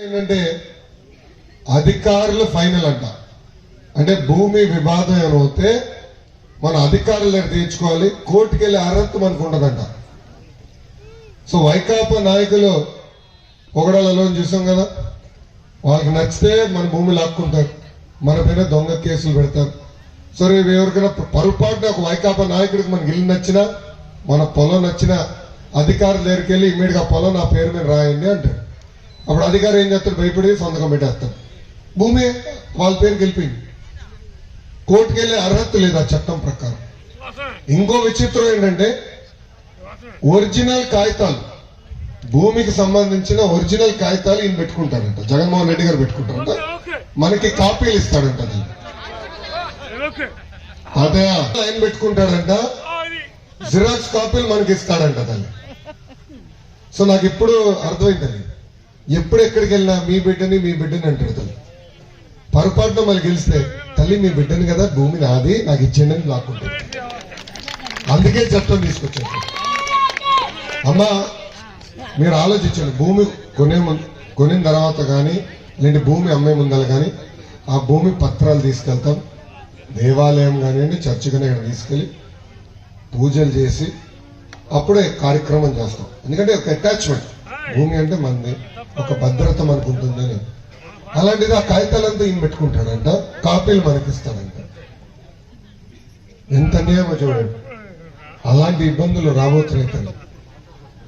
ఏంటంటే అధికారులు ఫైనల్ అంట. అంటే భూమి వివాదం ఏమైతే మన అధికారుల దగ్గర తీర్చుకోవాలి, కోర్టుకు వెళ్ళే అర్హత మనకు ఉండదంట. సో వైకాపా నాయకులు పొగడాలలో చూసాం కదా, వాళ్ళకి నచ్చితే మన భూమి లాక్కుంటారు, మన పైన దొంగ కేసులు పెడతారు. సరే ఎవరికైనా పొరపాటున ఒక వైకాపా నాయకుడికి మనకి ఇల్లు నచ్చినా, మన పొలం నచ్చినా అధికారుల దగ్గరికి వెళ్ళి ఇమ్మీడియట్ గా పొలం నా పేరు మీద రాయండి అంటారు. అప్పుడు అధికారి ఏం చేస్తాడు, భయపడి సంతకం పెట్టేస్తాడు. భూమి వాళ్ళ పేరుకి వెళ్ళిపోయింది, కోర్టుకు వెళ్ళే అర్హత లేదు ఆ చట్టం ప్రకారం. ఇంకో విచిత్రం ఏంటంటే ఒరిజినల్ కాగితాలు, భూమికి సంబంధించిన ఒరిజినల్ కాగితాలు ఈయన పెట్టుకుంటాడంట, జగన్మోహన్ రెడ్డి గారు పెట్టుకుంటారంట, మనకి కాపీలు ఇస్తాడంట. అదే ఆయన పెట్టుకుంటాడంట, జిరాక్స్ కాపీలు మనకి ఇస్తాడంట తల్లి. సో నాకు ఇప్పుడు అర్థమైందండి, ఎప్పుడు ఎక్కడికి వెళ్ళినా మీ బిడ్డని అంటాడు తల్లి. పొరపాటున మళ్ళీ గెలిస్తే తల్లి మీ బిడ్డని కదా, భూమి నాది, నాకు ఇచ్చేయండి అని లాక్కుంటాడు. అందుకే చట్టం తీసుకొచ్చాడు. అమ్మా మీరు ఆలోచించండి, భూమి కొనిన తర్వాత కానీ లేదంటే భూమి అమ్మే ముందర కానీ ఆ భూమి పత్రాలు తీసుకెళ్తాం, దేవాలయం కానివ్వండి చర్చి కానీ ఇక్కడ తీసుకెళ్ళి పూజలు చేసి అప్పుడే కార్యక్రమం చేస్తాం. ఎందుకంటే ఒక అటాచ్మెంట్, భూమి అంటే మనది, ఒక భద్రత మనకు ఉంటుందని. అలాంటిది ఆ కాగితాలంతా ఈయన పెట్టుకుంటాడంట, కాపీలు మనకిస్తాడంట. ఎంత అన్యాయమో చూడండి. అలాంటి ఇబ్బందులు రాబోతున్నాయి.